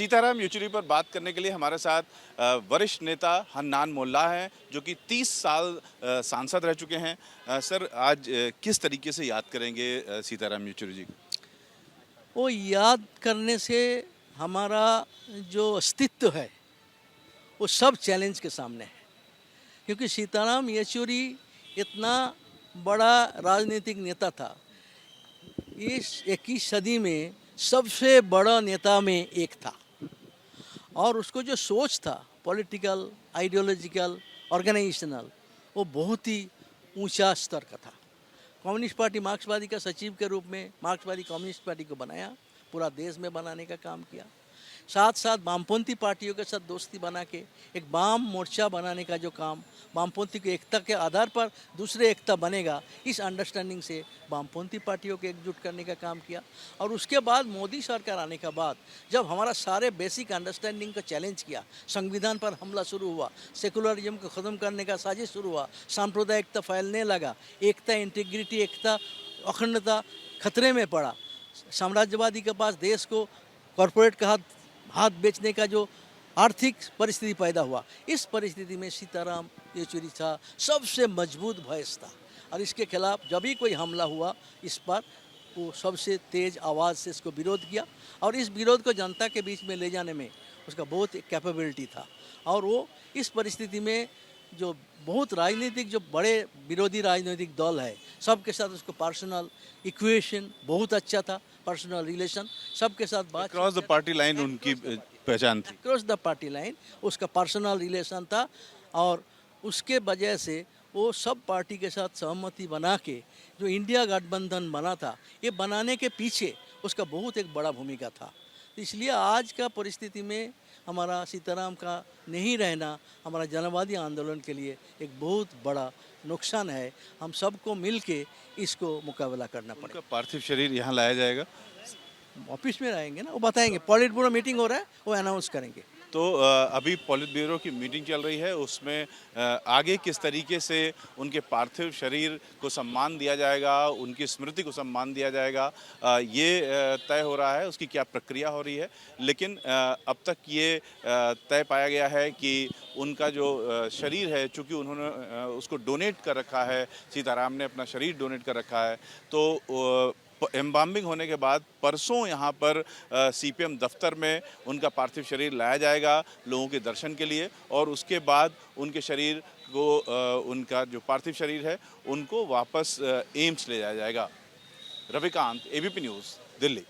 सीताराम येचुरी पर बात करने के लिए हमारे साथ वरिष्ठ नेता हन्नान मोल्ला हैं, जो कि 30 साल सांसद रह चुके हैं। सर, आज किस तरीके से याद करेंगे सीताराम येचुरी जी को? वो याद करने से हमारा जो अस्तित्व है वो सब चैलेंज के सामने है, क्योंकि सीताराम येचुरी इतना बड़ा राजनीतिक नेता था। इस 21 सदी में सबसे बड़ा नेता में एक था और उसको जो सोच था पॉलिटिकल, आइडियोलॉजिकल, ऑर्गेनाइजेशनल, वो बहुत ही ऊंचा स्तर का था। कम्युनिस्ट पार्टी मार्क्सवादी का सचिव के रूप में मार्क्सवादी कम्युनिस्ट पार्टी को बनाया, पूरा देश में बनाने का काम किया। साथ साथ वामपंथी पार्टियों के साथ दोस्ती बना के एक वाम मोर्चा बनाने का जो काम, वामपंथी की एकता के आधार पर दूसरे एकता बनेगा, इस अंडरस्टैंडिंग से वामपंथी पार्टियों को एकजुट करने का काम किया। और उसके बाद मोदी सरकार आने के बाद जब हमारा सारे बेसिक अंडरस्टैंडिंग को चैलेंज किया, संविधान पर हमला शुरू हुआ, सेकुलरिज्म को ख़त्म करने का साजिश शुरू हुआ, सांप्रदायिकता फैलने लगा, एकता, इंटीग्रिटी, एकता, अखंडता खतरे में पड़ा, साम्राज्यवादी के पास देश को कॉरपोरेट का हाथ बेचने का जो आर्थिक परिस्थिति पैदा हुआ, इस परिस्थिति में सीताराम येचुरी था सबसे मजबूत वॉइस था। और इसके खिलाफ जब भी कोई हमला हुआ, इस पर वो सबसे तेज़ आवाज़ से इसको विरोध किया और इस विरोध को जनता के बीच में ले जाने में उसका बहुत कैपेबिलिटी था। और वो इस परिस्थिति में जो बहुत राजनीतिक, जो बड़े विरोधी राजनीतिक दल है, सबके साथ उसको पर्सनल इक्वेशन बहुत अच्छा था, पर्सनल रिलेशन, सबके साथ बात क्रॉस द पार्टी लाइन उनकी पहचान थी। क्रॉस द पार्टी लाइन उसका पर्सनल रिलेशन था और उसके वजह से वो सब पार्टी के साथ सहमति बना के जो इंडिया गठबंधन बना था, ये बनाने के पीछे उसका बहुत एक बड़ा भूमिका था। इसलिए आज का परिस्थिति में हमारा सीताराम का नहीं रहना हमारा जनवादी आंदोलन के लिए एक बहुत बड़ा नुकसान है। हम सबको मिल के इसको मुकाबला करना पड़ेगा। उनका पार्थिव शरीर यहाँ लाया जाएगा। ऑफिस में रहेंगे ना, वो बताएंगे। पॉलिट ब्यूरो मीटिंग हो रहा है, वो अनाउंस करेंगे। तो अभी पॉलिट ब्यूरो की मीटिंग चल रही है, उसमें आगे किस तरीके से उनके पार्थिव शरीर को सम्मान दिया जाएगा, उनकी स्मृति को सम्मान दिया जाएगा, ये तय हो रहा है, उसकी क्या प्रक्रिया हो रही है। लेकिन अब तक ये तय पाया गया है कि उनका जो शरीर है, चूँकि उन्होंने उसको डोनेट कर रखा है, सीताराम ने अपना शरीर डोनेट कर रखा है, तो एम्बामिंग होने के बाद परसों यहाँ पर सीपीएम दफ्तर में उनका पार्थिव शरीर लाया जाएगा लोगों के दर्शन के लिए, और उसके बाद उनके शरीर को उनका जो पार्थिव शरीर है उनको वापस एम्स ले जाया जाएगा। Ravikant, ABP news, Delhi.